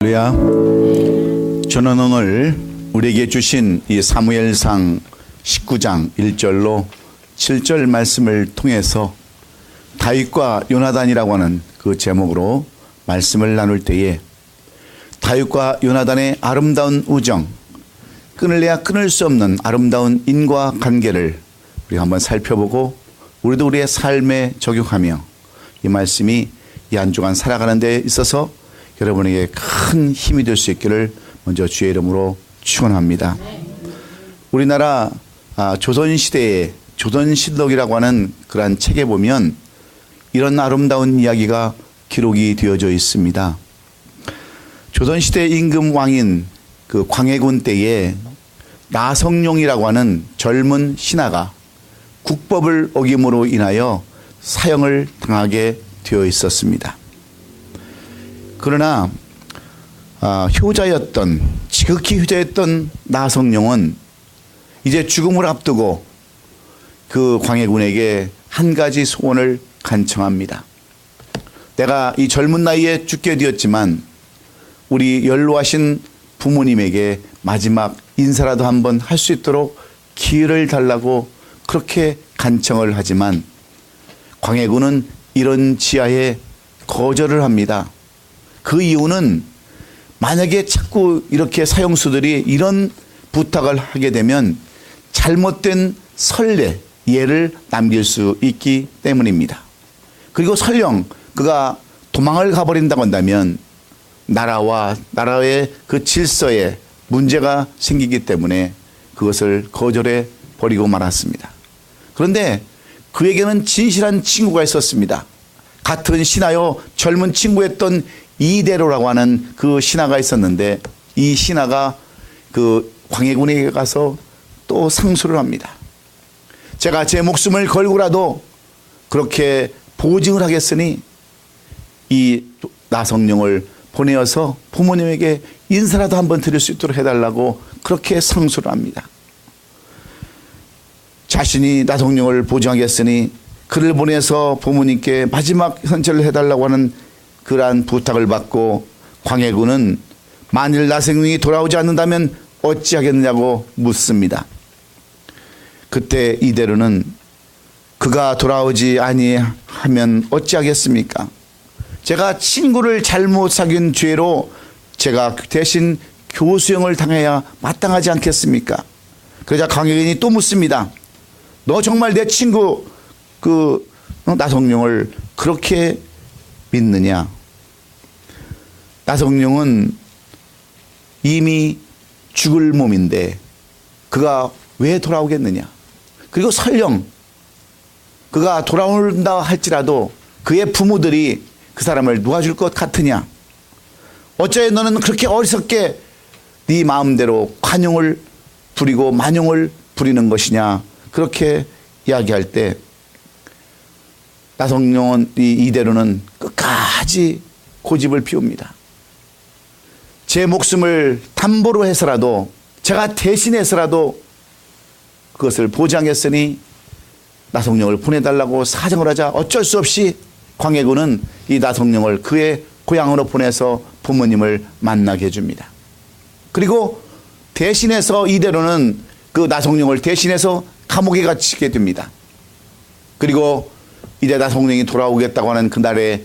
할렐루야. 저는 오늘 우리에게 주신 이 사무엘상 19장 1절로 7절 말씀을 통해서 다윗과 요나단이라고 하는 그 제목으로 말씀을 나눌 때에 다윗과 요나단의 아름다운 우정, 끊을래야 끊을 수 없는 아름다운 인과관계를 우리가 한번 살펴보고 우리도 우리의 삶에 적용하며 이 말씀이 이 한 주간 살아가는 데 있어서 여러분에게 큰 힘이 될 수 있기를 먼저 주의 이름으로 축원합니다. 우리나라 조선시대의 조선실록이라고 하는 그러한 책에 보면 이런 아름다운 이야기가 기록이 되어져 있습니다. 조선시대 임금 왕인 그 광해군 때에 나성룡이라고 하는 젊은 신하가 국법을 어김으로 인하여 사형을 당하게 되어 있었습니다. 그러나 지극히 효자였던 나성룡은 이제 죽음을 앞두고 그 광해군에게 한 가지 소원을 간청합니다. 내가 이 젊은 나이에 죽게 되었지만 우리 연로하신 부모님에게 마지막 인사라도 한번 할 수 있도록 기회를 달라고 그렇게 간청을 하지만 광해군은 이런 지하에 거절을 합니다. 그 이유는 만약에 자꾸 이렇게 사형수들이 이런 부탁을 하게 되면 잘못된 선례, 예를 남길 수 있기 때문입니다. 그리고 설령 그가 도망을 가버린다고 한다면 나라의 그 질서에 문제가 생기기 때문에 그것을 거절해 버리고 말았습니다. 그런데 그에게는 진실한 친구가 있었습니다. 같은 신하요 젊은 친구였던 이대로라고 하는 그 신하가 있었는데 이 신하가 그 광해군에게 가서 또 상소를 합니다. 제가 제 목숨을 걸고라도 그렇게 보증을 하겠으니 이 나성룡을 보내어서 부모님에게 인사라도 한번 드릴 수 있도록 해달라고 그렇게 상소를 합니다. 자신이 나성룡을 보증하겠으니 그를 보내서 부모님께 마지막 선처를 해달라고 하는 그러한 부탁을 받고 광해군은 만일 나성룡이 돌아오지 않는다면 어찌하겠느냐고 묻습니다. 그때 이대로는 그가 돌아오지 아니하면 어찌하겠습니까? 제가 친구를 잘못 사귄 죄로 제가 대신 교수형을 당해야 마땅하지 않겠습니까? 그러자 광해군이 또 묻습니다. 너 정말 내 친구 그 나성룡을 그렇게 믿느냐? 나성룡은 이미 죽을 몸인데 그가 왜 돌아오겠느냐? 그리고 설령 그가 돌아온다 할지라도 그의 부모들이 그 사람을 놓아줄 것 같으냐? 어째 너는 그렇게 어리석게 네 마음대로 관용을 부리고 만용을 부리는 것이냐? 그렇게 이야기할 때 나성룡은 이대로는 끝까지 고집을 피웁니다. 제 목숨을 담보로 해서라도 제가 대신해서라도 그것을 보장했으니 나성룡을 보내달라고 사정을 하자 어쩔 수 없이 광해군은 이 나성룡을 그의 고향으로 보내서 부모님을 만나게 해줍니다. 그리고 대신해서 이대로는 그 나성룡을 대신해서 감옥에 갇히게 됩니다. 그리고 이제 나성룡이 돌아오겠다고 하는 그날에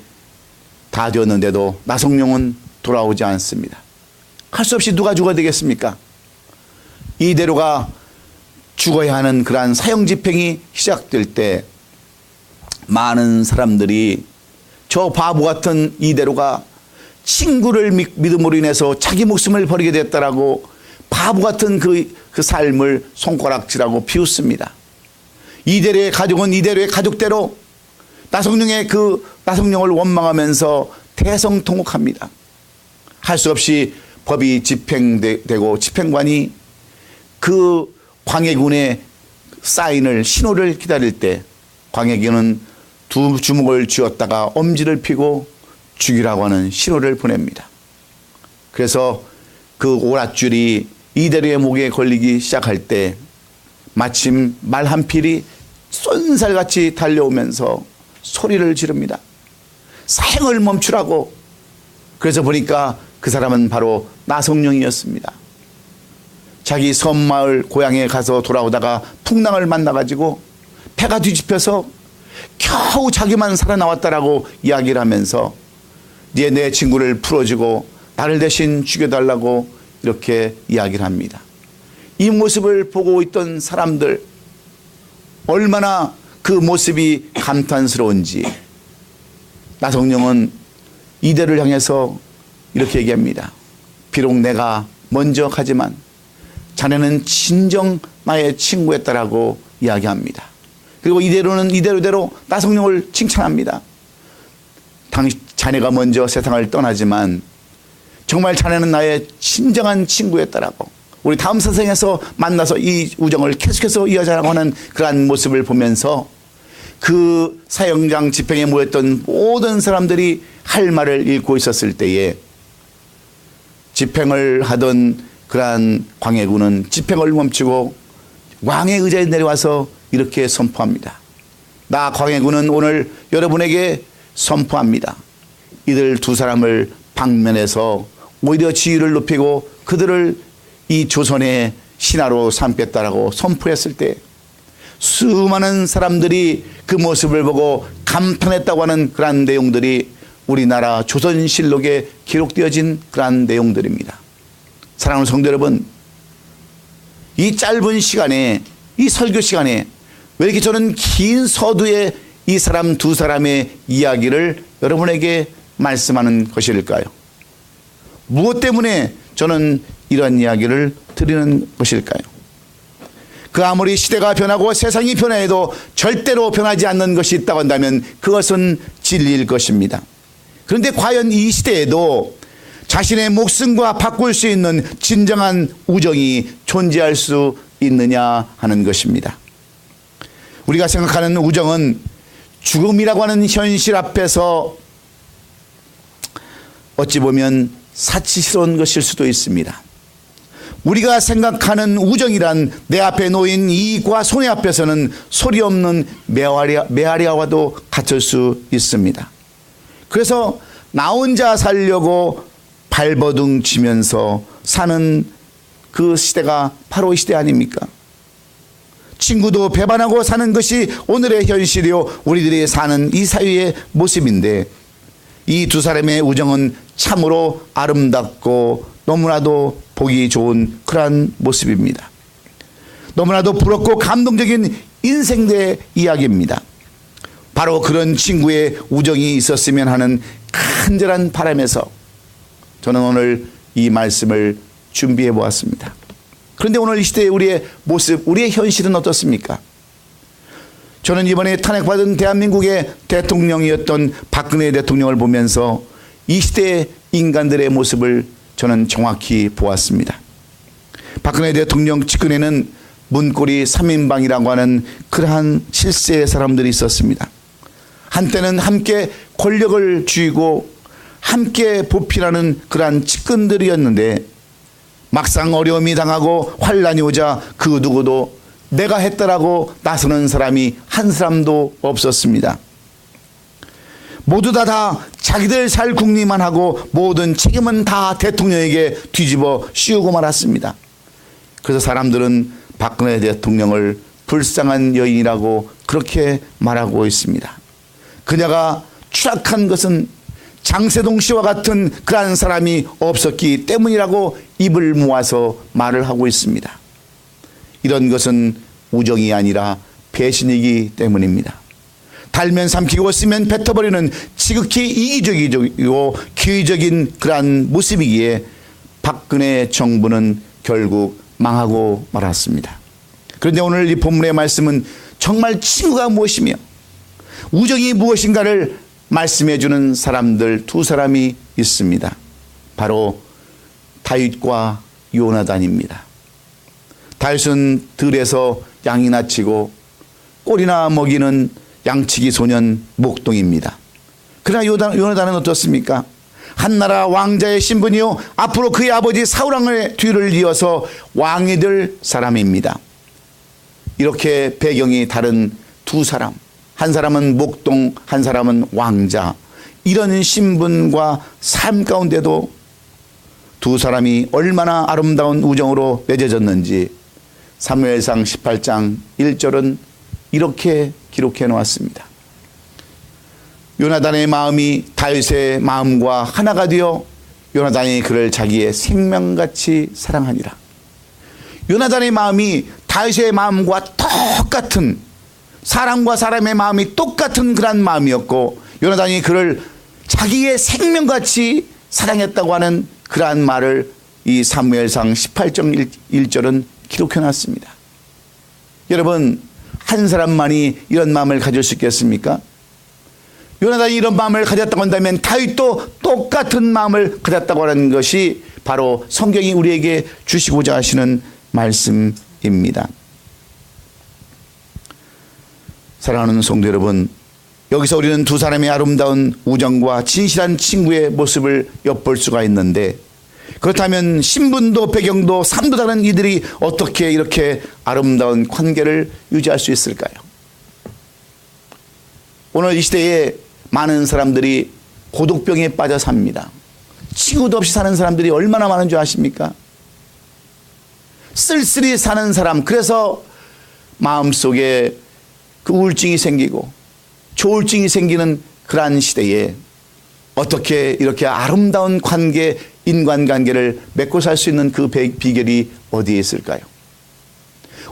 다 되었는데도 나성룡은 돌아오지 않습니다. 할 수 없이 누가 죽어야 되겠습니까? 이대로가 죽어야 하는 그러한 사형 집행이 시작될 때 많은 사람들이 저 바보 같은 이대로가 친구를 믿음으로 인해서 자기 목숨을 버리게 됐다라고 바보 같은 그 삶을 손가락질하고 비웃습니다. 이대로의 가족은 이대로의 가족대로 나성룡을 원망하면서 대성통곡합니다. 할 수 없이 법이 집행되고 집행관이 그 광해군의 신호를 기다릴 때 광해군은 두 주먹을 쥐었다가 엄지를 피고 죽이라고 하는 신호를 보냅니다. 그래서 그 오랏줄이 이대로의 목에 걸리기 시작할 때 마침 말 한 필이 쏜살같이 달려오면서 소리를 지릅니다. 사형을 멈추라고. 그래서 보니까 그 사람은 바로 나성령이었습니다. 자기 섬마을 고향에 가서 돌아오다가 풍랑을 만나가지고 배가 뒤집혀서 겨우 자기만 살아나왔다라고 이야기를 하면서 이제 내 친구를 풀어주고 나를 대신 죽여달라고 이렇게 이야기를 합니다. 이 모습을 보고 있던 사람들 얼마나 그 모습이 감탄스러운지 나성령은 이대를 향해서 이렇게 얘기합니다. 비록 내가 먼저 가지만 자네는 진정 나의 친구였다라고 이야기합니다. 그리고 이대로는 이대로대로 나성령을 칭찬합니다. 자네가 먼저 세상을 떠나지만 정말 자네는 나의 진정한 친구였다라고, 우리 다음 세상에서 만나서 이 우정을 계속해서 이어가자고 하는 그러한 모습을 보면서 그 사형장 집행에 모였던 모든 사람들이 할 말을 읽고 있었을 때에 집행을 하던 그러한 광해군은 집행을 멈추고 왕의 의자에 내려와서 이렇게 선포합니다. 나 광해군은 오늘 여러분에게 선포합니다. 이들 두 사람을 방면해서 오히려 지위를 높이고 그들을 이 조선의 신하로 삼겠다라고 선포했을 때 수많은 사람들이 그 모습을 보고 감탄했다고 하는 그러한 내용들이 우리나라 조선실록에 기록되어진 그러한 내용들입니다. 사랑하는 성도 여러분, 이 짧은 시간에, 이 설교 시간에 왜 이렇게 저는 긴 서두에 이 사람 두 사람의 이야기를 여러분에게 말씀하는 것일까요? 무엇 때문에 저는 이런 이야기를 드리는 것일까요? 그 아무리 시대가 변하고 세상이 변해도 절대로 변하지 않는 것이 있다고 한다면 그것은 진리일 것입니다. 그런데 과연 이 시대에도 자신의 목숨과 바꿀 수 있는 진정한 우정이 존재할 수 있느냐 하는 것입니다. 우리가 생각하는 우정은 죽음이라고 하는 현실 앞에서 어찌 보면 사치스러운 것일 수도 있습니다. 우리가 생각하는 우정이란 내 앞에 놓인 이익과 손해 앞에서는 소리 없는 메아리와도 같을 수 있습니다. 그래서 나 혼자 살려고 발버둥 치면서 사는 그 시대가 바로 이 시대 아닙니까? 친구도 배반하고 사는 것이 오늘의 현실이요, 우리들이 사는 이 사회의 모습인데, 이 두 사람의 우정은 참으로 아름답고 너무나도 보기 좋은 그러한 모습입니다. 너무나도 부럽고 감동적인 인생의 이야기입니다. 바로 그런 친구의 우정이 있었으면 하는 간절한 바람에서 저는 오늘 이 말씀을 준비해 보았습니다. 그런데 오늘 이 시대의 우리의 모습, 우리의 현실은 어떻습니까? 저는 이번에 탄핵받은 대한민국의 대통령이었던 박근혜 대통령을 보면서 이 시대의 인간들의 모습을 저는 정확히 보았습니다. 박근혜 대통령 측근에는 문고리 3인방이라고 하는 그러한 실세의 사람들이 있었습니다. 한때는 함께 권력을 쥐고 함께 보필하는 그러한 측근들이었는데 막상 어려움이 당하고 환란이 오자 그 누구도 내가 했다라고 나서는 사람이 한 사람도 없었습니다. 모두 다 자기들 살 궁리만 하고 모든 책임은 다 대통령에게 뒤집어 씌우고 말았습니다. 그래서 사람들은 박근혜 대통령을 불쌍한 여인이라고 그렇게 말하고 있습니다. 그녀가 추락한 것은 장세동 씨와 같은 그러한 사람이 없었기 때문이라고 입을 모아서 말을 하고 있습니다. 이런 것은 우정이 아니라 배신이기 때문입니다. 달면 삼키고 쓰면 뱉어버리는 지극히 이기적이고 기회적인 그러한 모습이기에 박근혜 정부는 결국 망하고 말았습니다. 그런데 오늘 이 본문의 말씀은 정말 친구가 무엇이며 우정이 무엇인가를 말씀해 주는 사람들 두 사람이 있습니다. 바로 다윗과 요나단입니다. 다윗은 들에서 양이나 치고 꼴이나 먹이는 양치기 소년 목동입니다. 그러나 요나단은 어떻습니까? 한나라 왕자의 신분이요, 앞으로 그의 아버지 사울왕의 뒤를 이어서 왕이 될 사람입니다. 이렇게 배경이 다른 두 사람, 한 사람은 목동, 한 사람은 왕자, 이런 신분과 삶 가운데도 두 사람이 얼마나 아름다운 우정으로 맺어졌는지 사무엘상 18장 1절은 이렇게 기록해 놓았습니다. 요나단의 마음이 다윗의 마음과 하나가 되어 요나단이 그를 자기의 생명같이 사랑하니라. 요나단의 마음이 다윗의 마음과 똑같은, 사람과 사람의 마음이 똑같은 그런 마음이었고, 요나단이 그를 자기의 생명같이 사랑했다고 하는 그러한 말을 이 사무엘상 18장 1절은 기록해 놨습니다. 여러분, 한 사람만이 이런 마음을 가질 수 있겠습니까? 요나단이 이런 마음을 가졌다고 한다면 다윗도 똑같은 마음을 가졌다고 하는 것이 바로 성경이 우리에게 주시고자 하시는 말씀입니다. 사랑하는 성도 여러분, 여기서 우리는 두 사람의 아름다운 우정과 진실한 친구의 모습을 엿볼 수가 있는데, 그렇다면 신분도 배경도 삶도 다른 이들이 어떻게 이렇게 아름다운 관계를 유지할 수 있을까요? 오늘 이 시대에 많은 사람들이 고독병에 빠져 삽니다. 친구도 없이 사는 사람들이 얼마나 많은 줄 아십니까? 쓸쓸히 사는 사람, 그래서 마음속에 그 우울증이 생기고 조울증이 생기는 그러한 시대에 어떻게 이렇게 아름다운 관계, 인간관계를 맺고 살 수 있는 그 비결이 어디에 있을까요?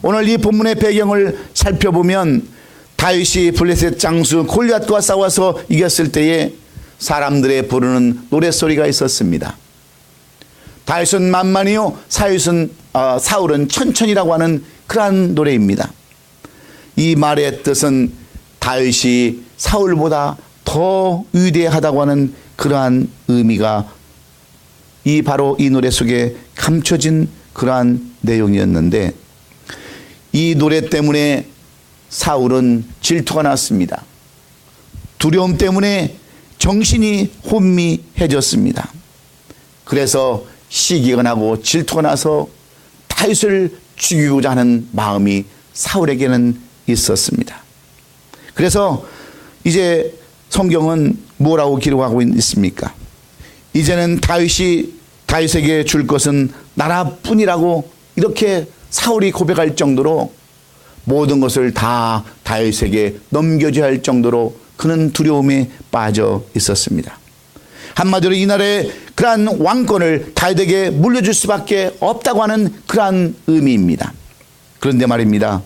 오늘 이 본문의 배경을 살펴보면 다윗이 블레셋 장수 골리앗과 싸워서 이겼을 때에 사람들의 부르는 노랫소리가 있었습니다. 다윗은 만만히요, 사울은 천천히라고 하는 그러한 노래입니다. 이 말의 뜻은 다윗이 사울보다 더 위대하다고 하는 그러한 의미가 바로 이 노래 속에 감춰진 그러한 내용이었는데, 이 노래 때문에 사울은 질투가 났습니다. 두려움 때문에 정신이 혼미해졌습니다. 그래서 시기가 나고 질투가 나서 다윗을 죽이고자 하는 마음이 사울에게는 있었습니다. 그래서 이제 성경은 뭐라고 기록하고 있습니까? 이제는 다윗에게 줄 것은 나라뿐이라고 이렇게 사울이 고백할 정도로 모든 것을 다 다윗에게 넘겨줘야 할 정도로 그는 두려움에 빠져 있었습니다. 한마디로 이날의 그러한 왕권을 다윗에게 물려줄 수밖에 없다고 하는 그러한 의미입니다. 그런데 말입니다,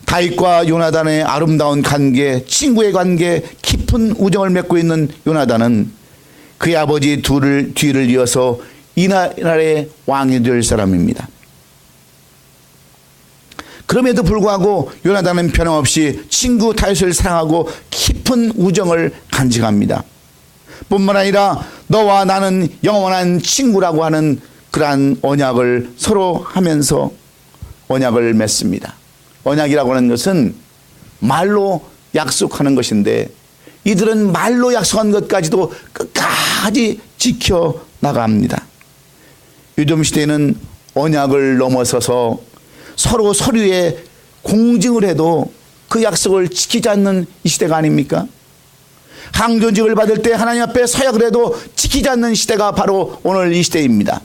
다윗과 요나단의 아름다운 관계, 친구의 관계, 깊은 우정을 맺고 있는 요나단은 그의 아버지 뒤를 이어서 이날의 왕이 될 사람입니다. 그럼에도 불구하고 요나단은 변함없이 친구 다윗을 사랑하고 깊은 우정을 간직합니다. 뿐만 아니라 너와 나는 영원한 친구라고 하는 그러한 언약을 서로 하면서 언약을 맺습니다. 언약이라고 하는 것은 말로 약속하는 것인데, 이들은 말로 약속한 것까지도 끝까지 지켜나갑니다. 요즘 시대에는 언약을 넘어서서 서로 서류에 공증을 해도 그 약속을 지키지 않는 이 시대가 아닙니까? 항존직을 받을 때 하나님 앞에 서약을 해도 지키지 않는 시대가 바로 오늘 이 시대입니다.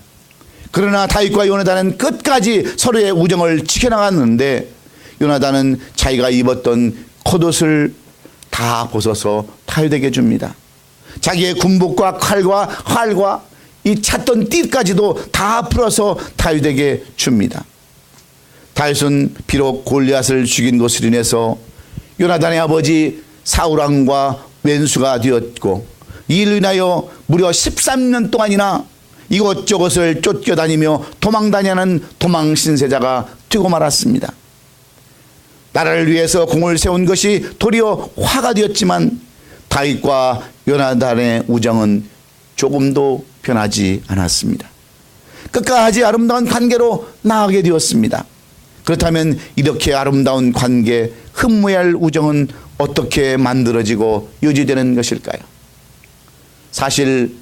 그러나 다윗과 요나단은 끝까지 서로의 우정을 지켜나갔는데, 요나단은 자기가 입었던 겉옷을 다 벗어서 다윗에게 줍니다. 자기의 군복과 칼과 활과 이 찼던 띠까지도 다 풀어서 다윗에게 줍니다. 다윗은 비록 골리앗을 죽인 것으로 인해서 요나단의 아버지 사울왕과 왼수가 되었고, 이를 인하여 무려 13년 동안이나 이곳저곳을 쫓겨다니며 도망다니는 도망신세자가 되고 말았습니다. 나라를 위해서 공을 세운 것이 도리어 화가 되었지만 다윗과 요나단의 우정은 조금도 변하지 않았습니다. 끝까지 아름다운 관계로 나아가게 되었습니다. 그렇다면 이렇게 아름다운 관계, 흠모할 우정은 어떻게 만들어지고 유지되는 것일까요? 사실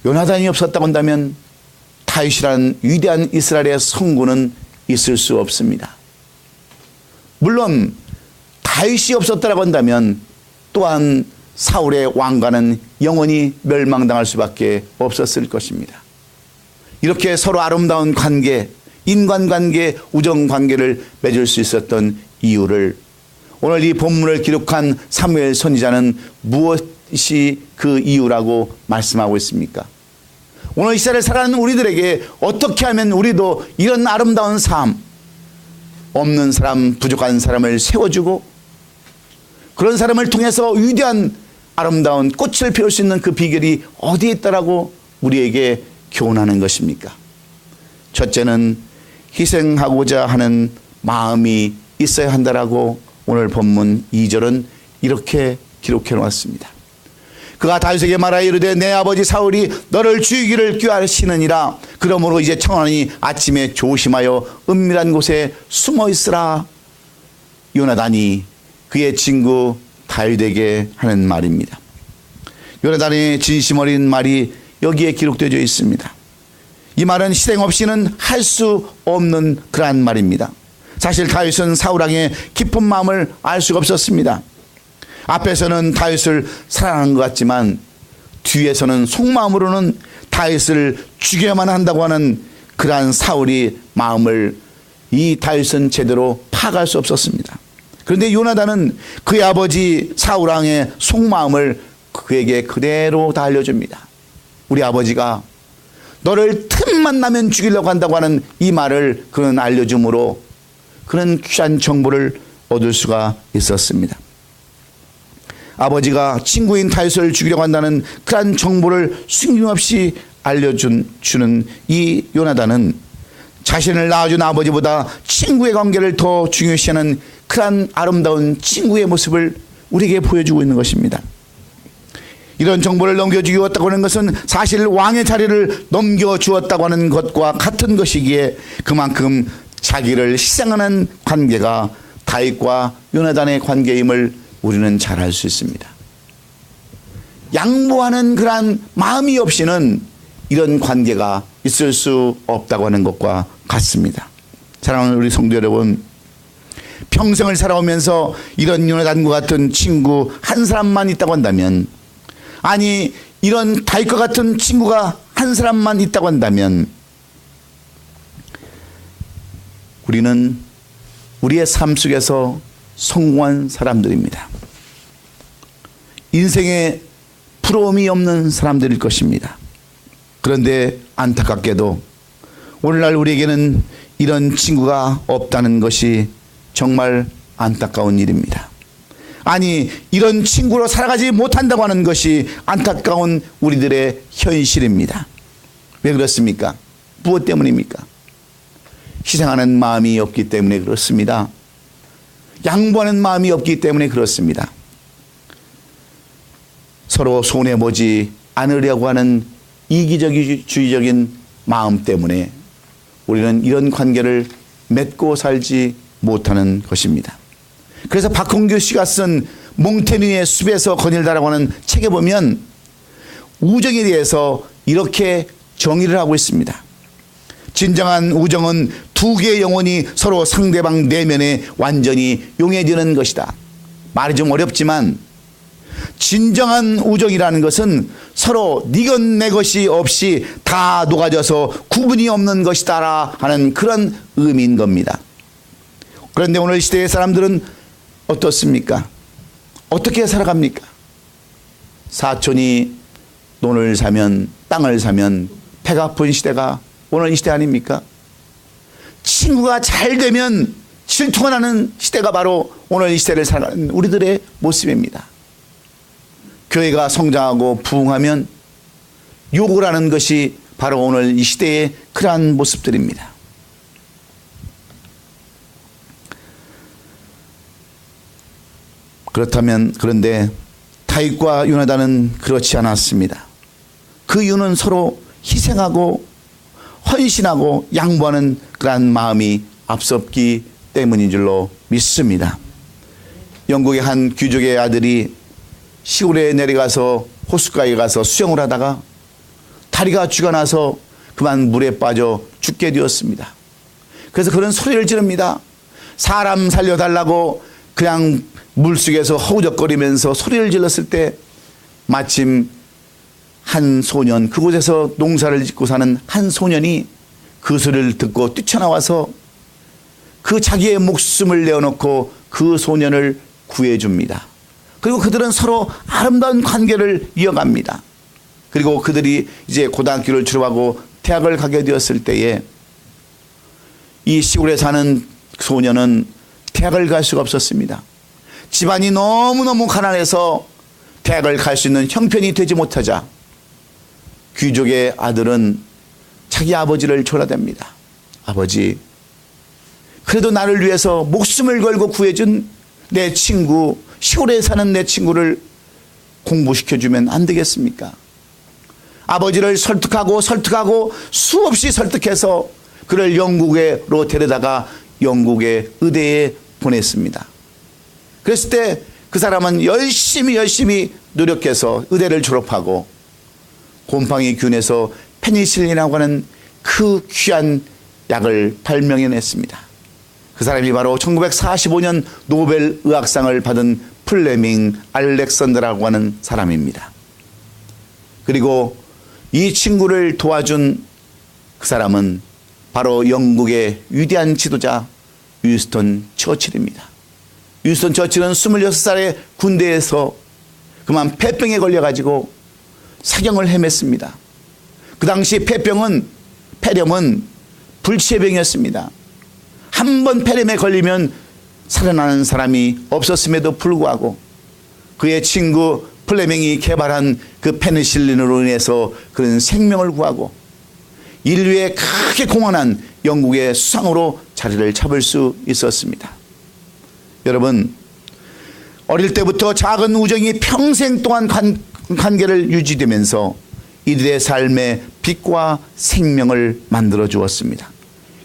요나단이 없었다고 한다면 다윗이라는 위대한 이스라엘의 성군은 있을 수 없습니다. 물론 다윗이 없었다고 한다면 또한 사울의 왕가는 영원히 멸망당할 수밖에 없었을 것입니다. 이렇게 서로 아름다운 관계, 인간관계, 우정관계를 맺을 수 있었던 이유를 오늘 이 본문을 기록한 사무엘 선지자는 무엇이 그 이유라고 말씀하고 있습니까? 오늘 이 시대를 살아가는 우리들에게 어떻게 하면 우리도 이런 아름다운 삶, 없는 사람, 부족한 사람을 세워주고 그런 사람을 통해서 위대한 아름다운 꽃을 피울 수 있는 그 비결이 어디에 있다라고 우리에게 교훈하는 것입니까? 첫째는 희생하고자 하는 마음이 있어야 한다라고 오늘 본문 2절은 이렇게 기록해 놓았습니다. 그가 다윗에게 말하여 이르되 내 아버지 사울이 너를 죽이기를 꾀하시느니라. 그러므로 이제 청하니 아침에 조심하여 은밀한 곳에 숨어 있으라. 요나단이 그의 친구 다윗에게 하는 말입니다. 요나단의 진심 어린 말이 여기에 기록되어 있습니다. 이 말은 희생 없이는 할 수 없는 그러한 말입니다. 사실 다윗은 사울 왕의 깊은 마음을 알 수가 없었습니다. 앞에서는 다윗을 사랑하는 것 같지만 뒤에서는 속마음으로는 다윗을 죽여야만 한다고 하는 그러한 사울의 마음을 이 다윗은 제대로 파악할 수 없었습니다. 그런데 요나단은 그의 아버지 사울 왕의 속마음을 그에게 그대로 다 알려줍니다. 우리 아버지가 너를 틈만 나면 죽이려고 한다고 하는 이 말을 그는 알려줌으로 그는 귀한 정보를 얻을 수가 있었습니다. 아버지가 친구인 다윗을 죽이려고 한다는 그러한 정보를 숨김없이 알려주는 이 요나단은 자신을 낳아준 아버지보다 친구의 관계를 더 중요시하는 그러한 아름다운 친구의 모습을 우리에게 보여주고 있는 것입니다. 이런 정보를 넘겨주었다고 하는 것은 사실 왕의 자리를 넘겨주었다고 하는 것과 같은 것이기에 그만큼 자기를 희생하는 관계가 다윗과 요나단의 관계임을 우리는 잘 알 수 있습니다. 양보하는 그러한 마음이 없이는 이런 관계가 있을 수 없다고 하는 것과 같습니다. 사랑하는 우리 성도 여러분, 평생을 살아오면서 이런 요나단과 같은 친구 한 사람만 있다고 한다면, 아니 이런 다윗과 같은 친구가 한 사람만 있다고 한다면 우리는 우리의 삶 속에서 성공한 사람들입니다. 인생에 부러움이 없는 사람들일 것입니다. 그런데 안타깝게도 오늘날 우리에게는 이런 친구가 없다는 것이 정말 안타까운 일입니다. 아니 이런 친구로 살아가지 못한다고 하는 것이 안타까운 우리들의 현실입니다. 왜 그렇습니까? 무엇 때문입니까? 희생하는 마음이 없기 때문에 그렇습니다. 양보하는 마음이 없기 때문에 그렇습니다. 서로 손해보지 않으려고 하는 이기주의적인 마음 때문에 우리는 이런 관계를 맺고 살지 못하는 것입니다. 그래서 박홍규 씨가 쓴 몽테뉴의 숲에서 거닐다라고 하는 책에 보면 우정에 대해서 이렇게 정의를 하고 있습니다. 진정한 우정은 두 개의 영혼이 서로 상대방 내면에 완전히 용해지는 것이다. 말이 좀 어렵지만 진정한 우정이라는 것은 서로 네 것 내 것이 없이 다 녹아져서 구분이 없는 것이다 하는 그런 의미인 겁니다. 그런데 오늘 시대의 사람들은 어떻습니까? 어떻게 살아갑니까? 사촌이 돈을 사면, 땅을 사면 배가 아픈 시대가 오늘 이 시대 아닙니까? 친구가 잘 되면 질투가 나는 시대가 바로 오늘 이 시대를 살아가는 우리들의 모습입니다. 교회가 성장하고 부흥하면 욕을 하는 것이 바로 오늘 이 시대의 그러한 모습들입니다. 그런데 다윗과 요나단은 그렇지 않았습니다. 그 이유는 서로 희생하고 헌신하고 양보하는 그러한 마음이 앞섰기 때문인 줄로 믿습니다. 영국의 한 귀족의 아들이 시골에 내려가서 호숫가에 가서 수영을 하다가 다리가 쥐가 나서 그만 물에 빠져 죽게 되었습니다. 그래서 그런 소리를 지릅니다. 사람 살려달라고 그냥 물속에서 허우적거리면서 소리를 질렀을 때 마침 한 소년, 그곳에서 농사를 짓고 사는 한 소년이 그 소리를 듣고 뛰쳐나와서 그 자기의 목숨을 내어놓고 그 소년을 구해줍니다. 그리고 그들은 서로 아름다운 관계를 이어갑니다. 그리고 그들이 이제 고등학교를 졸업하고 대학을 가게 되었을 때에 이 시골에 사는 소년은 대학을 갈 수가 없었습니다. 집안이 너무너무 가난해서 대학을 갈 수 있는 형편이 되지 못하자 귀족의 아들은 자기 아버지를 졸라댑니다. 아버지, 그래도 나를 위해서 목숨을 걸고 구해준 내 친구, 시골에 사는 내 친구를 공부시켜주면 안 되겠습니까? 아버지를 설득하고 수없이 설득해서 그를 영국으로 데려다가 영국의 의대에 보냈습니다. 그랬을 때 그 사람은 열심히 노력해서 의대를 졸업하고 곰팡이균에서 페니실린이라고 하는 그 귀한 약을 발명해냈습니다. 그 사람이 바로 1945년 노벨 의학상을 받은 플레밍 알렉산더라고 하는 사람입니다. 그리고 이 친구를 도와준 그 사람은 바로 영국의 위대한 지도자 윈스턴 처칠입니다. 윈스턴 처칠은 26살에 군대에서 그만 폐병에 걸려가지고 사경을 헤맸습니다. 그 당시 폐렴은 불치병이었습니다. 한 번 폐렴에 걸리면 살아나는 사람이 없었음에도 불구하고 그의 친구 플레밍이 개발한 그 페니실린으로 인해서 그런 생명을 구하고 인류에 크게 공헌한 영국의 수상으로 자리를 잡을 수 있었습니다. 여러분, 어릴 때부터 작은 우정이 평생 동안 관계를 유지되면서 이들의 삶에 빛과 생명을 만들어 주었습니다.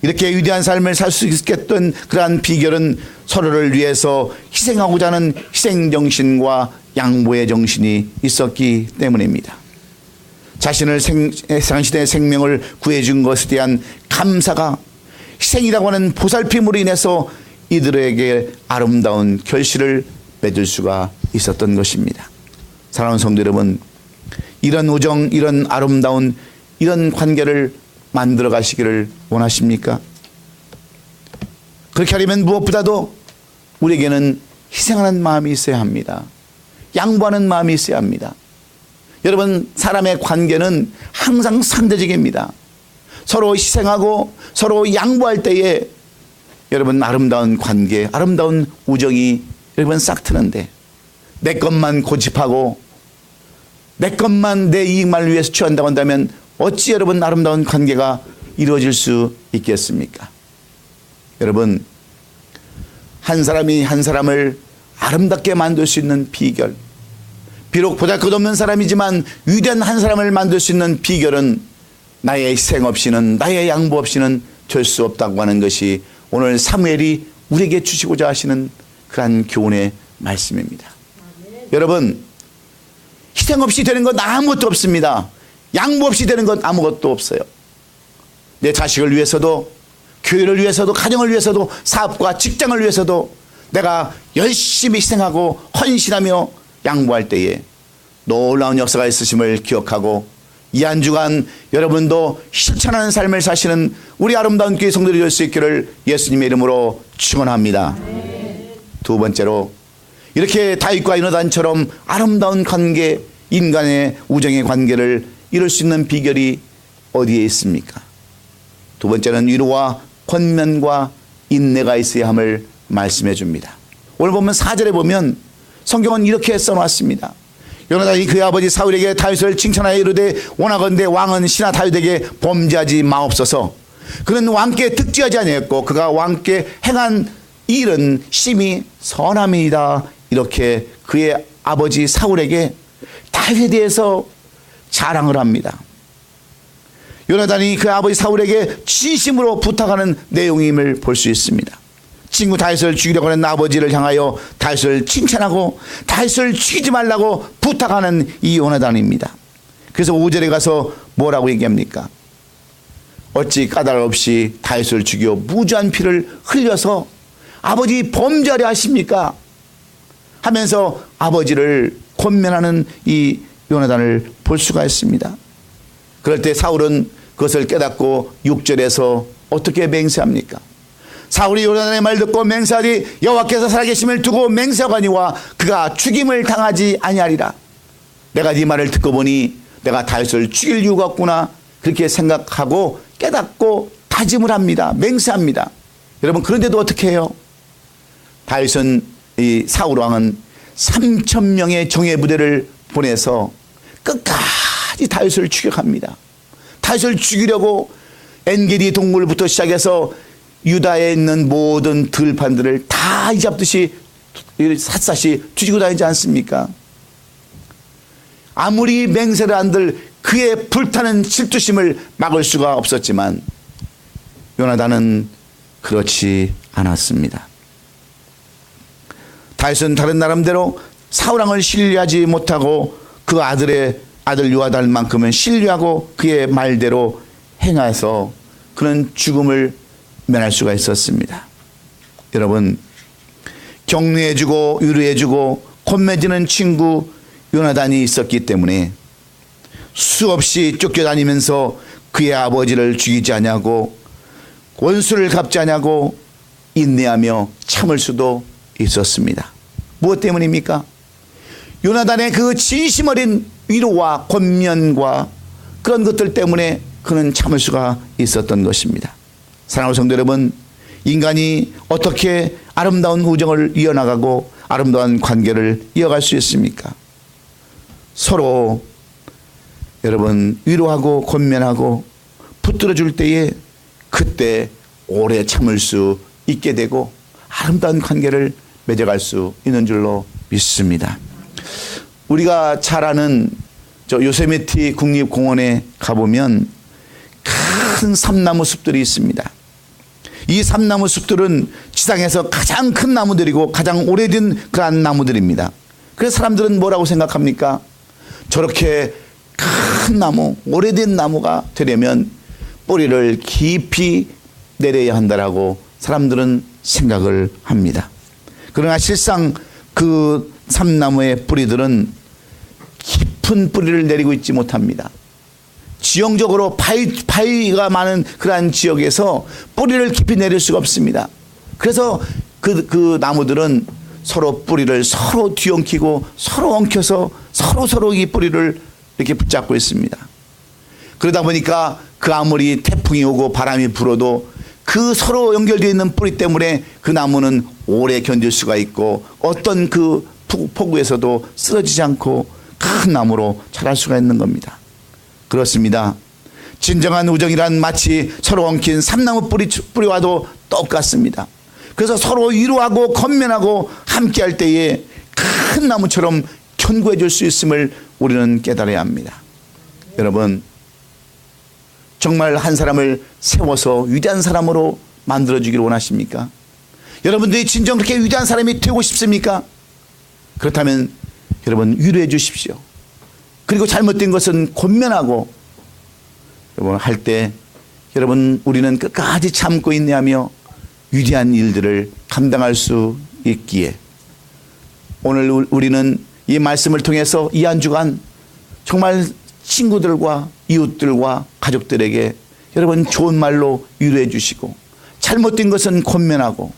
이렇게 위대한 삶을 살 수 있겠던 그러한 비결은 서로를 위해서 희생하고자 하는 희생정신과 양보의 정신이 있었기 때문입니다. 자신을 당신의 생명을 구해준 것에 대한 감사가 희생이라고 하는 보살핌으로 인해서 이들에게 아름다운 결실을 맺을 수가 있었던 것입니다. 사랑하는 성도 여러분, 이런 우정, 이런 아름다운 이런 관계를 만들어 가시기를 원하십니까? 그렇게 하려면 무엇보다도 우리에게는 희생하는 마음이 있어야 합니다. 양보하는 마음이 있어야 합니다. 여러분, 사람의 관계는 항상 상대적입니다. 서로 희생하고 서로 양보할 때에 여러분 아름다운 관계, 아름다운 우정이 여러분 싹 트는데 내 것만 고집하고 내 것만 내 이익만 위해서 취한다고 한다면 어찌 여러분 아름다운 관계가 이루어질 수 있겠습니까? 여러분, 한 사람이 한 사람을 아름답게 만들 수 있는 비결, 비록 보잘것없는 사람이지만 위대한 한 사람을 만들 수 있는 비결은 나의 희생 없이는, 나의 양보 없이는 될 수 없다고 하는 것이 오늘 사무엘이 우리에게 주시고자 하시는 그러한 교훈의 말씀입니다. 여러분, 희생 없이 되는 건 아무것도 없습니다. 양보 없이 되는 건 아무것도 없어요. 내 자식을 위해서도, 교회를 위해서도, 가정을 위해서도, 사업과 직장을 위해서도 내가 열심히 희생하고 헌신하며 양보할 때에 놀라운 역사가 있으심을 기억하고 이 한 주간 여러분도 실천하는 삶을 사시는 우리 아름다운 교회 성도들이 될 수 있기를 예수님의 이름으로 축원합니다. 두 번째로, 이렇게 다윗과 요나단처럼 아름다운 관계, 인간의 우정의 관계를 이룰 수 있는 비결이 어디에 있습니까? 두 번째는 위로와 권면과 인내가 있어야 함을 말씀해 줍니다. 오늘 보면 4절에 보면 성경은 이렇게 써놨습니다. 요나단이 그의 아버지 사울에게 다윗을 칭찬하여 이르되 원하건대 왕은 신하 다윗에게 범죄하지 마옵소서. 그는 왕께 득죄하지 아니했고 그가 왕께 행한 일은 심히 선함이다. 이렇게 그의 아버지 사울에게 다윗에 대해서 자랑을 합니다. 요나단이 그의 아버지 사울에게 진심으로 부탁하는 내용임을 볼 수 있습니다. 친구 다윗을 죽이려고 하는 아버지를 향하여 다윗을 칭찬하고 다윗을 죽이지 말라고 부탁하는 이 요나단입니다. 그래서 5절에 가서 뭐라고 얘기합니까? 어찌 까닭 없이 다윗을 죽여 무죄한 피를 흘려서 아버지 범죄하려 하십니까? 하면서 아버지를 권면하는 이 요나단을 볼 수가 있습니다. 그럴 때 사울은 그것을 깨닫고 6절에서 어떻게 맹세합니까? 사울이 요나단의 말 듣고 맹세하되 여호와께서 살아계심을 두고 맹세하거니와 그가 죽임을 당하지 아니하리라. 내가 네 말을 듣고 보니 내가 다윗을 죽일 이유가 없구나, 그렇게 생각하고 깨닫고 다짐을 합니다. 맹세합니다. 여러분, 그런데도 어떻게 해요? 다윗은, 이 사울 왕은 3,000명의 정예 부대를 보내서 끝까지 다윗을 추격합니다. 다윗을 죽이려고 엔게디 동굴부터 시작해서 유다에 있는 모든 들판들을 다 이잡듯이 샅샅이 뒤지고 다니지 않습니까? 아무리 맹세를 한들 그의 불타는 질투심을 막을 수가 없었지만 요나단은 그렇지 않았습니다. 다윗은 다른 나름대로 사울 왕을 신뢰하지 못하고 그 아들 요아단만큼은 신뢰하고 그의 말대로 행해서 그는 죽음을 면할 수가 있었습니다. 여러분, 격려해주고 위로해주고 권매지는 친구 요나단이 있었기 때문에 수없이 쫓겨다니면서 그의 아버지를 죽이지 않냐고, 원수를 갚지 않냐고 인내하며 참을 수도 있었습니다. 무엇 때문입니까? 요나단의 그 진심 어린 위로와 권면과 그런 것들 때문에 그는 참을 수가 있었던 것입니다. 사랑하는 성도 여러분, 인간이 어떻게 아름다운 우정을 이어나가고 아름다운 관계를 이어갈 수 있습니까? 서로 여러분 위로하고 권면하고 붙들어 줄 때에 그때 오래 참을 수 있게 되고 아름다운 관계를 맺어갈 수 있는 줄로 믿습니다. 우리가 잘 아는 저 요세미티 국립공원에 가보면 큰 삼나무 숲들이 있습니다. 이 삼나무 숲들은 지상에서 가장 큰 나무들이고 가장 오래된 그런 나무들입니다. 그래서 사람들은 뭐라고 생각합니까? 저렇게 큰 나무, 오래된 나무가 되려면 뿌리를 깊이 내려야 한다라고 사람들은 생각을 합니다. 그러나 실상 그 삼나무의 뿌리들은 깊은 뿌리를 내리고 있지 못합니다. 지형적으로 바위가 많은 그러한 지역에서 뿌리를 깊이 내릴 수가 없습니다. 그래서 그 나무들은 서로 뿌리를 서로 뒤엉키고 서로 엉켜서 서로 이 뿌리를 이렇게 붙잡고 있습니다. 그러다 보니까 그 아무리 태풍이 오고 바람이 불어도 그 서로 연결되어 있는 뿌리 때문에 그 나무는 오래 견딜 수가 있고 어떤 그 폭우에서도 쓰러지지 않고 큰 나무로 자랄 수가 있는 겁니다. 그렇습니다. 진정한 우정이란 마치 서로 엉킨 삼나무 뿌리와도 똑같습니다. 그래서 서로 위로하고 권면하고 함께할 때에 큰 나무처럼 견고해 줄 수 있음을 우리는 깨달아야 합니다. 여러분, 정말 한 사람을 세워서 위대한 사람으로 만들어주기를 원하십니까? 여러분들이 진정 그렇게 위대한 사람이 되고 싶습니까? 그렇다면 여러분 위로해 주십시오. 그리고 잘못된 것은 권면하고 여러분 할 때 여러분 우리는 끝까지 참고 인내하며 위대한 일들을 감당할 수 있기에 오늘 우리는 이 말씀을 통해서 이 한 주간 정말 친구들과 이웃들과 가족들에게 여러분 좋은 말로 위로해 주시고 잘못된 것은 권면하고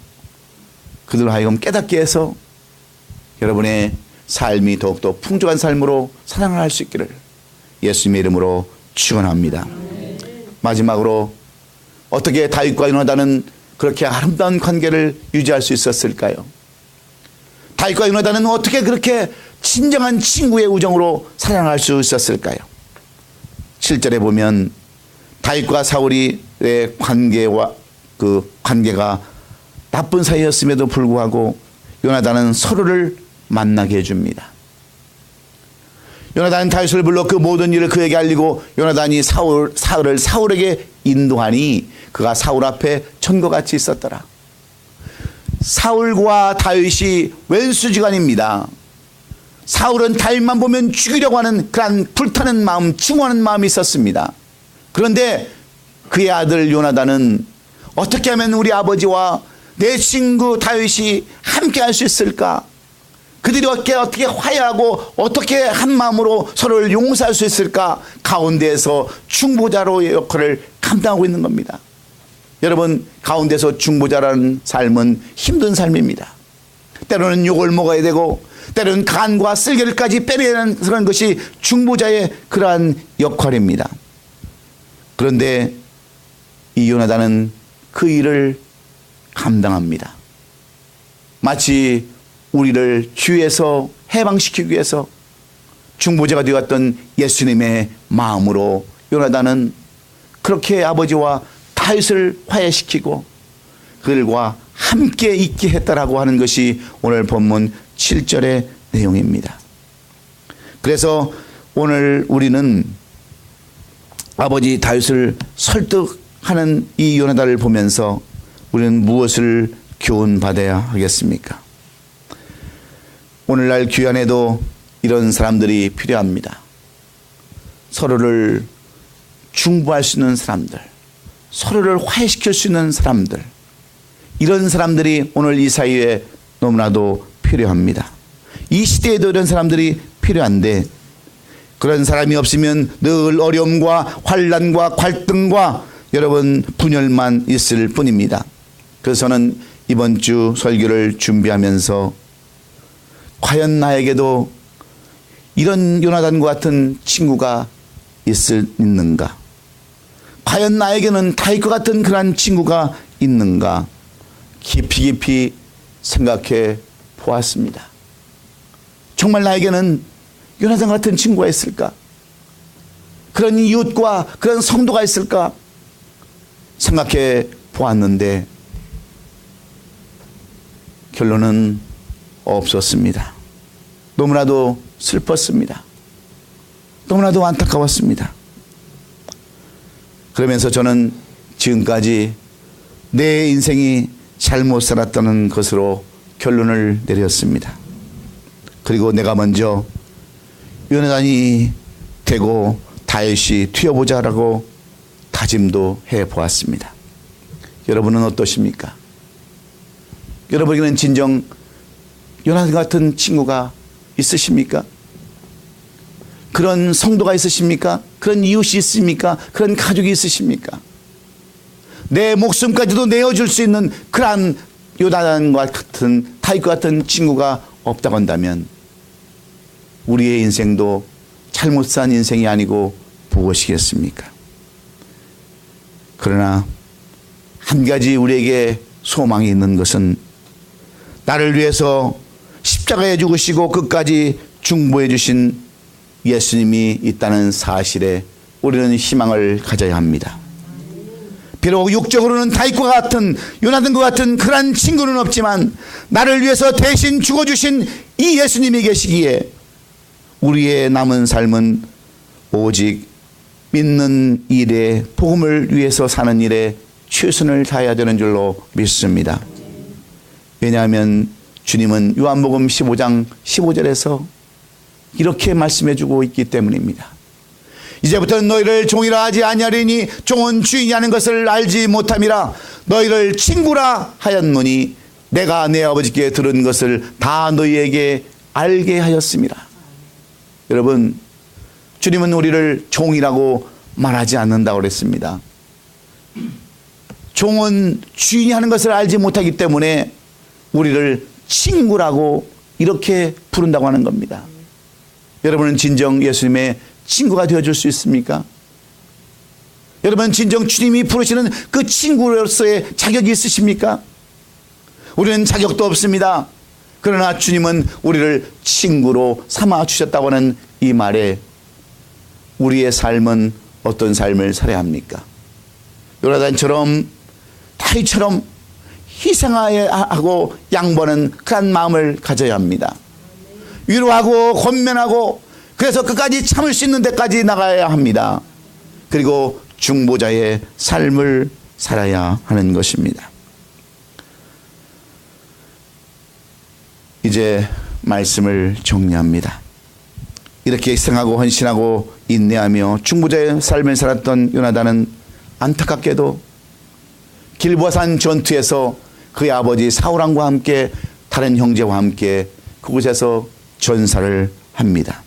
그들로 하여금 깨닫게 해서 여러분의 삶이 더욱더 풍족한 삶으로 살아갈 수 있기를 예수님의 이름으로 축원합니다. 마지막으로 어떻게 다윗과 요나단은 그렇게 아름다운 관계를 유지할 수 있었을까요? 다윗과 요나단은 어떻게 그렇게 진정한 친구의 우정으로 살아갈 수 있었을까요? 7절에 보면 다윗과 사울의 관계가 나쁜 사이였음에도 불구하고 요나단은 서로를 만나게 해줍니다. 요나단은 다윗을 불러 그 모든 일을 그에게 알리고 요나단이 사울을 사울에게 인도하니 그가 사울 앞에 천거같이 있었더라. 사울과 다윗이 왼수지간입니다. 사울은 다윗만 보면 죽이려고 하는 그런 불타는 마음, 증오하는 마음이 있었습니다. 그런데 그의 아들 요나단은 어떻게 하면 우리 아버지와 내 친구 다윗이 함께 할 수 있을까? 그들이 어떻게 화해하고 어떻게 한 마음으로 서로를 용서할 수 있을까? 가운데에서 중보자로의 역할을 감당하고 있는 겁니다. 여러분, 가운데서 중보자라는 삶은 힘든 삶입니다. 때로는 욕을 먹어야 되고 때로는 간과 쓸개를까지 빼내야 하는 그런 것이 중보자의 그러한 역할입니다. 그런데 이 요나단은 그 일을 감당합니다. 마치 우리를 죄에서 해방시키기 위해서 중보자가 되었던 예수님의 마음으로 요나단은 그렇게 아버지와 다윗을 화해시키고 그들과 함께 있게 했다라고 하는 것이 오늘 본문 7절의 내용입니다. 그래서 오늘 우리는 아버지 다윗을 설득하는 이 요나단을 보면서 우리는 무엇을 교훈받아야 하겠습니까? 오늘날 귀환에도 이런 사람들이 필요합니다. 서로를 중보할 수 있는 사람들, 서로를 화해시킬 수 있는 사람들, 이런 사람들이 오늘 이 사회에 너무나도 필요합니다. 이 시대에도 이런 사람들이 필요한데 그런 사람이 없으면 늘 어려움과 환난과 갈등과 여러분 분열만 있을 뿐입니다. 그래서 저는 이번 주 설교를 준비하면서 과연 나에게도 이런 요나단과 같은 친구가 있는가? 과연 나에게는 다윗과 같은 그런 친구가 있는가? 깊이 생각해 보았습니다. 정말 나에게는 요나단 같은 친구가 있을까? 그런 이웃과 그런 성도가 있을까? 생각해 보았는데 결론은 없었습니다. 너무나도 슬펐습니다. 너무나도 안타까웠습니다. 그러면서 저는 지금까지 내 인생이 잘못 살았다는 것으로 결론을 내렸습니다. 그리고 내가 먼저 요나단이 되고 다윗이 튀어보자라고 다짐도 해보았습니다. 여러분은 어떠십니까? 여러분에게는 진정 요나단 같은 친구가 있으십니까? 그런 성도가 있으십니까? 그런 이웃이 있습니까? 그런 가족이 있으십니까? 내 목숨까지도 내어줄 수 있는 그러한 요나단과 같은 다윗과 같은 친구가 없다고 한다면 우리의 인생도 잘못 산 인생이 아니고 무엇이겠습니까? 그러나 한 가지 우리에게 소망이 있는 것은 나를 위해서 십자가에 죽으시고 끝까지 중보해 주신 예수님이 있다는 사실에 우리는 희망을 가져야 합니다. 비록 육적으로는 다윗과 같은 요나단과 같은 그런 친구는 없지만 나를 위해서 대신 죽어주신 이 예수님이 계시기에 우리의 남은 삶은 오직 믿는 일에 복음을 위해서 사는 일에 최선을 다해야 되는 줄로 믿습니다. 왜냐하면 주님은 요한복음 15장 15절에서 이렇게 말씀해 주고 있기 때문입니다. 이제부터는 너희를 종이라 하지 아니하리니 종은 주인이 하는 것을 알지 못함이라 너희를 친구라 하였노니 내가 내 아버지께 들은 것을 다 너희에게 알게 하였습니다. 여러분, 주님은 우리를 종이라고 말하지 않는다고 그랬습니다. 종은 주인이 하는 것을 알지 못하기 때문에 우리를 친구라고 이렇게 부른다고 하는 겁니다. 여러분은 진정 예수님의 친구가 되어줄 수 있습니까? 여러분 진정 주님이 부르시는 그 친구로서의 자격이 있으십니까? 우리는 자격도 없습니다. 그러나 주님은 우리를 친구로 삼아 주셨다고 하는 이 말에 우리의 삶은 어떤 삶을 살아야 합니까? 요나단처럼 다윗처럼 희생하여 하고 양보하는 그런 마음을 가져야 합니다. 위로하고 권면하고 그래서 끝까지 참을 수 있는 데까지 나가야 합니다. 그리고 중보자의 삶을 살아야 하는 것입니다. 이제 말씀을 정리합니다. 이렇게 희생하고 헌신하고 인내하며 중보자의 삶을 살았던 요나단은 안타깝게도 길보아산 전투에서 그의 아버지 사울왕과 함께 다른 형제와 함께 그곳에서 전사를 합니다.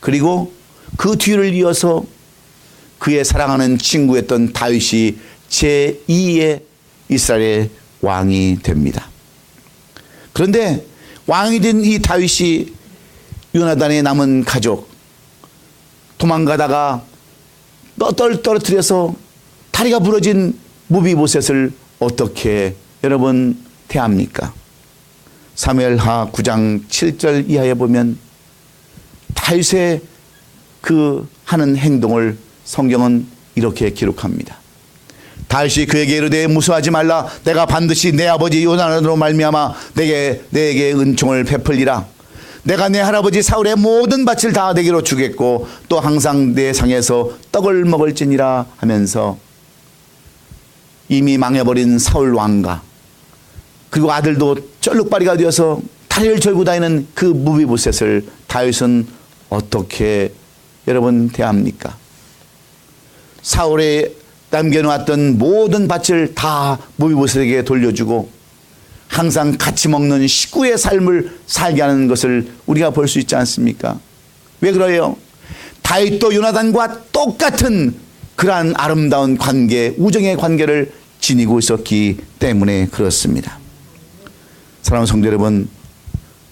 그리고 그 뒤를 이어서 그의 사랑하는 친구였던 다윗이 제2의 이스라엘의 왕이 됩니다. 그런데 왕이 된 이 다윗이 요나단의 남은 가족 도망가다가 떨어뜨려서 다리가 부러진 무비보셋을 어떻게 여러분 대합니까? 사무엘하 9장 7절 이하에 보면 다윗의 그 하는 행동을 성경은 이렇게 기록합니다. 다윗이 그에게 이르되 무서워하지 말라. 내가 반드시 내 아버지 요나단으로 말미암아 내게 은총을 베풀리라. 내가 내 할아버지 사울의 모든 밭을 다 내게로 주겠고 또 항상 내 상에서 떡을 먹을지니라 하면서 이미 망해버린 사울 왕과 그리고 아들도 쩔룩바리가 되어서 다리를 절고 다니는 그 무비보셋을 다윗은 어떻게 여러분 대합니까? 사울의 남겨놓았던 모든 밭을 다 무비보셋에게 돌려주고 항상 같이 먹는 식구의 삶을 살게 하는 것을 우리가 볼 수 있지 않습니까? 왜 그래요? 다윗도 요나단과 똑같은 그러한 아름다운 관계, 우정의 관계를 지니고 있었기 때문에 그렇습니다. 사랑하는 성도 여러분,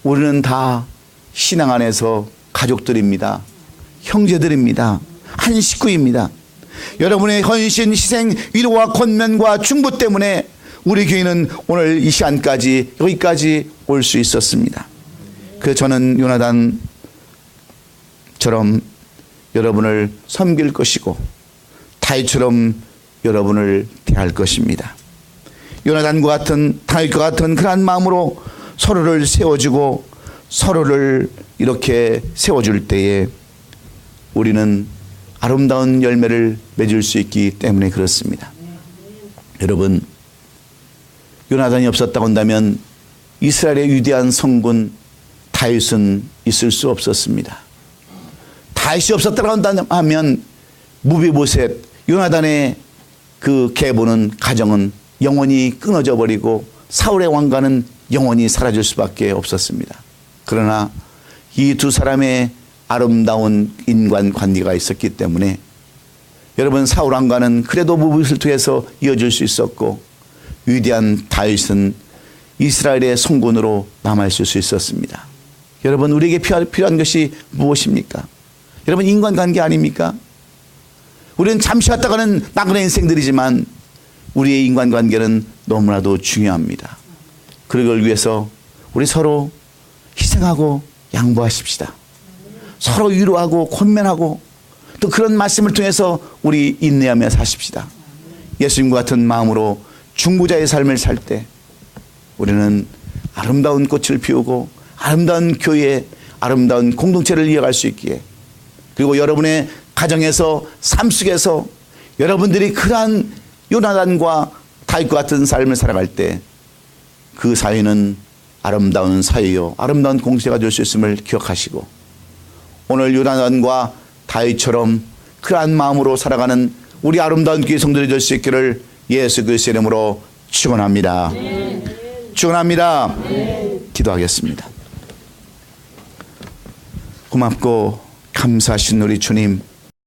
우리는 다 신앙 안에서 가족들입니다. 형제들입니다. 한 식구입니다. 여러분의 헌신, 희생, 위로와 권면과 중보 때문에 우리 교회는 오늘 이 시간까지 여기까지 올 수 있었습니다. 그래서 저는 요나단처럼 여러분을 섬길 것이고 다윗처럼 여러분을 대할 것입니다. 요나단과 같은 다윗과 같은 그러한 마음으로 서로를 세워주고 서로를 이렇게 세워줄 때에 우리는 아름다운 열매를 맺을 수 있기 때문에 그렇습니다. 여러분, 요나단이 없었다고 한다면 이스라엘의 위대한 성군 다윗은 있을 수 없었습니다. 다윗이 없었다고 한다면 무비보셋, 요나단의 그 계보는 가정은 영원히 끊어져 버리고 사울의 왕가는 영원히 사라질 수밖에 없었습니다. 그러나 이 두 사람의 아름다운 인간관계가 있었기 때문에 여러분 사울 왕가는 그래도 무비보셋을 통해서 이어질 수 있었고 위대한 다윗은 이스라엘의 성군으로 남아있을 수 있었습니다. 여러분 우리에게 필요한 것이 무엇입니까? 여러분 인간관계 아닙니까? 우리는 잠시 왔다가는 나그네 인생들이지만 우리의 인간관계는 너무나도 중요합니다. 그걸 위해서 우리 서로 희생하고 양보하십시다. 서로 위로하고 권면하고 또 그런 말씀을 통해서 우리 인내하며 사십시다. 예수님과 같은 마음으로 중보자의 삶을 살 때 우리는 아름다운 꽃을 피우고 아름다운 교회, 아름다운 공동체를 이어갈 수 있기에 그리고 여러분의 가정에서 삶 속에서 여러분들이 그러한 요나단과 다윗과 같은 삶을 살아갈 때 그 사회는 아름다운 사회요 아름다운 공동체가 될 수 있음을 기억하시고 오늘 요나단과 다윗처럼 그러한 마음으로 살아가는 우리 아름다운 교회 성도들이 될 수 있기를 예수 그리스도의 이름으로 축원합니다. 축원합니다. 기도하겠습니다. 고맙고 감사하신 우리 주님,